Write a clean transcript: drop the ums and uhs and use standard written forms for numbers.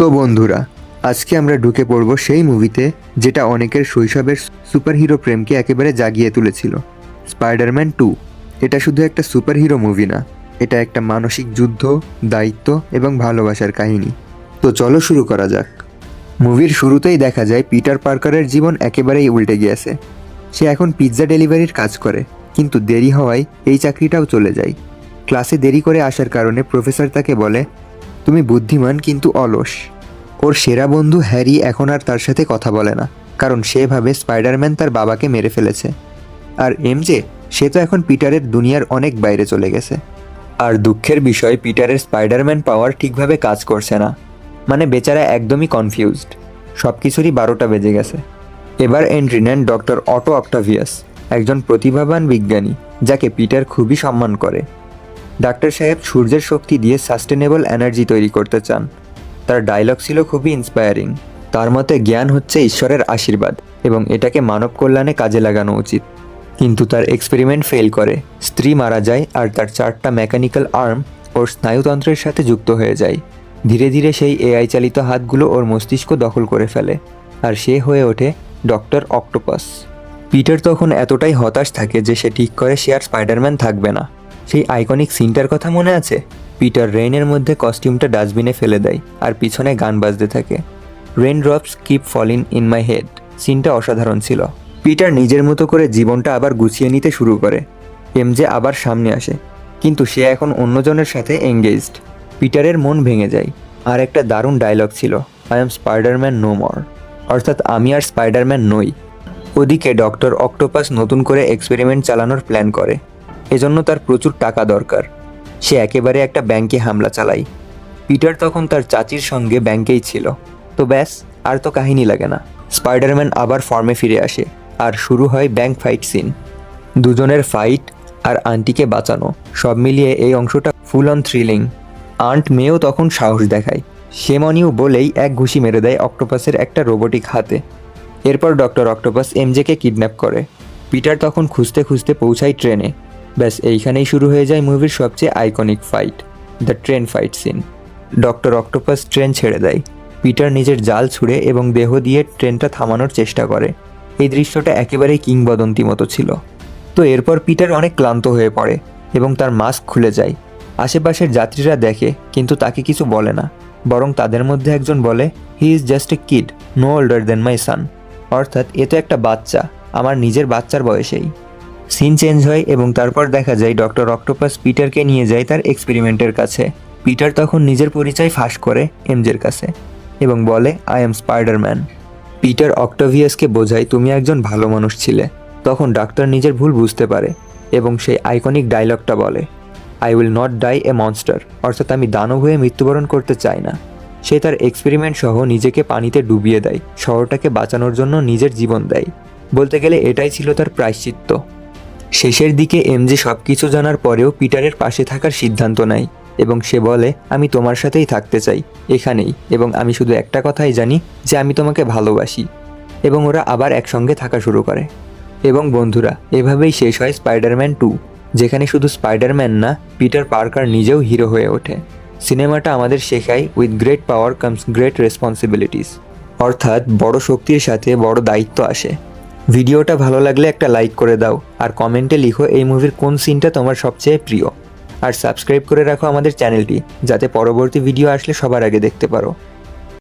তো বন্ধুরা, আজকে আমরা ঢুকে পড়ব সেই মুভিতে যেটা অনেকের শৈশবের সুপারহিরো প্রেমকে একেবারে জাগিয়ে তুলেছিল, স্পাইডারম্যান 2। এটা শুধু একটা সুপারহিরো মুভি না, এটা একটা মানসিক যুদ্ধ, দায়িত্ব এবং ভালোবাসার কাহিনী। তো চলো শুরু করা যাক। মুভির শুরুতেই দেখা যায় পিটার পার্কারের জীবন একেবারেই উল্টে গিয়েছে। সে এখন পিৎজা ডেলিভারির কাজ করে, কিন্তু দেরি হওয়ায় এই চাকরিটাও চলে যায়। ক্লাসে দেরি করে আসার কারণে প্রফেসর তাকে বলে, তুমি বুদ্ধিমান কিন্তু অলস। ওর সেরা বন্ধু হ্যারি এখন আর তার সাথে কথা বলে না, কারণ সে ভাবে স্পাইডারম্যান তার বাবাকে মেরে ফেলেছে। আর এমজে, সে তো এখন পিটারের দুনিয়ার অনেক বাইরে চলে গেছে। আর দুঃখের বিষয়, পিটারের স্পাইডারম্যান পাওয়ার ঠিকভাবে কাজ করছে না। মানে বেচারা একদমই কনফিউজড। সব কিছুরই 12টা বেজে গেছে। এবার এন্ট্রি নেন ডক্টর অটো অক্টাভিয়াস, একজন প্রতিভাবান বিজ্ঞানী যাকে পিটার খুবই সম্মান করে। ডাক্তার সাহেব সূর্যের শক্তি দিয়ে সাস্টেনেবল এনার্জি তৈরি করতে চান। তার ডায়লগ ছিল খুবই ইন্সপায়ারিং। তার মতে জ্ঞান হচ্ছে ঈশ্বরের আশীর্বাদ এবং এটাকে মানব কল্যাণে কাজে লাগানো উচিত। কিন্তু তার এক্সপেরিমেন্ট ফেল করে, স্ত্রী মারা যায় আর তার 4টা মেকানিক্যাল আর্ম ওর স্নায়ুতন্ত্রের সাথে যুক্ত হয়ে যায়। ধীরে ধীরে সেই এআই চালিত হাতগুলো ওর মস্তিষ্ক দখল করে ফেলে আর সে হয়ে ওঠে ডক্টর অক্টোপাস। পিটার তখন এতটাই হতাশ থাকে যে সে ঠিক করে সে আর স্পাইডারম্যান থাকবে না। সেই আইকনিক সিনটার কথা মনে আছে? পিটার রেইনের মধ্যে কস্টিউমটা ডাস্টবিনে ফেলে দেয় আর পিছনে গান বাজতে থাকে। Rain drops keep falling in my head. সিনটা অসাধারণ ছিল। পিটার নিজের মতো করে জীবনটা আবার গুছিয়ে নিতে শুরু করে। এমজে আবার সামনে আসে, কিন্তু সে এখন অন্যজনের সাথে এঙ্গেজড। পিটারের মন ভেঙে যায়। আর একটা দারুণ ডায়লগ ছিল, আই এম স্পাইডারম্যান নো মর, অর্থাৎ আমি আর স্পাইডারম্যান নই। ওদিকে ডক্টর অক্টোপাস নতুন করে এক্সপেরিমেন্ট চালানোর প্ল্যান করে। এজন্য তার প্রচুর টাকা দরকার। সে একেবারে একটা ব্যাংকে হামলা চালায়। পিটার তখন তার চাচির সঙ্গে ব্যাংকেই ছিল। তো ব্যাস, আর তো কাহিনী লাগে না। স্পাইডারম্যান আবার ফর্মে ফিরে আসে আর শুরু হয় ব্যাংক ফাইট সিন। দুজনের ফাইট আর আন্টিকে বাঁচানো, সব মিলিয়ে এই অংশটা ফুল অন থ্রিলিং। আন্ট মেয়েও তখন সাহস দেখায়। সে মনিও বলেই এক ঘুষি মেরে দেয় অক্টোপাসের একটা রোবোটিক হাতে। এরপর ডক্টর অক্টোপাস এমজেকে কিডন্যাপ করে। পিটার তখন খুঁজতে খুঁজতে পৌঁছায় ট্রেনে। ব্যাস এইখানেই শুরু হয়ে যায় মুভির সবচেয়ে iconic fight, the train fight scene. Doctor octopus train ছেড়ে দেয়। পিটার নিজের জাল ছুঁড়ে এবং দেহ দিয়ে ট্রেনটা থামানোর চেষ্টা করে। এই দৃশ্যটা একেবারেই কিংবদন্তি মতো ছিল। তো এরপর পিটার অনেক ক্লান্ত হয়ে পড়ে এবং তার মাস্ক খুলে যায়। আশেপাশের যাত্রীরা দেখে, কিন্তু তাকে কিছু বলে না। বরং তাদের মধ্যে একজন বলে, he is just a kid, no older than my son, অর্থাৎ এ তো একটা বাচ্চা, আমার নিজের বাচ্চার বয়সেই। সিন চেঞ্জ হয় এবং তারপর দেখা যায় ডক্টর অক্টোপাস পিটারকে নিয়ে যায় তার এক্সপেরিমেন্টের কাছে। পিটার তখন নিজের পরিচয় ফাঁস করে এমজের কাছে এবং বলে, আই এম স্পাইডারম্যান। পিটার অক্টাভিয়াসকে বোঝায়, তুমি একজন ভালো মানুষ ছিলে। তখন ডাক্তার নিজের ভুল বুঝতে পারে এবং সেই আইকনিক ডায়লগটা বলে, I will not die a monster, অর্থাৎ আমি দানব হয়ে মৃত্যুবরণ করতে চাই না। সে তার এক্সপেরিমেন্ট সহ নিজেকে পানিতে ডুবিয়ে দেয়, শহরটাকে বাঁচানোর জন্য নিজের জীবন দেয়। বলতে গেলে এটাই ছিল তার প্রায়শ্চিত্ত। শেষের দিকে এমজে সব কিছু জানার পরেও পিটারের পাশে থাকার সিদ্ধান্ত নেয় এবং সে বলে, আমি তোমার সাথেই থাকতে চাই, এখানেই, এবং আমি শুধু একটা কথাই জানি যে আমি তোমাকে ভালোবাসি। এবং ওরা আবার একসঙ্গে থাকা শুরু করে। এবং বন্ধুরা, এভাবেই শেষ হয় স্পাইডারম্যান 2, যেখানে শুধু স্পাইডারম্যান না, পিটার পার্কার নিজেও হিরো হয়ে ওঠে। সিনেমাটা আমাদের শেখায়, with great power comes great responsibilities, অর্থাৎ বড় শক্তির সাথে বড় দায়িত্ব আসে। ভিডিওটা ভালো লাগলে একটা লাইক করে দাও আর কমেন্টে লিখো এই মুভির কোন সিনটা তোমার সবচেয়ে প্রিয়। আর সাবস্ক্রাইব করে রাখো আমাদের চ্যানেলটি, যাতে পরবর্তী ভিডিও আসলে সবার আগে দেখতে পারো।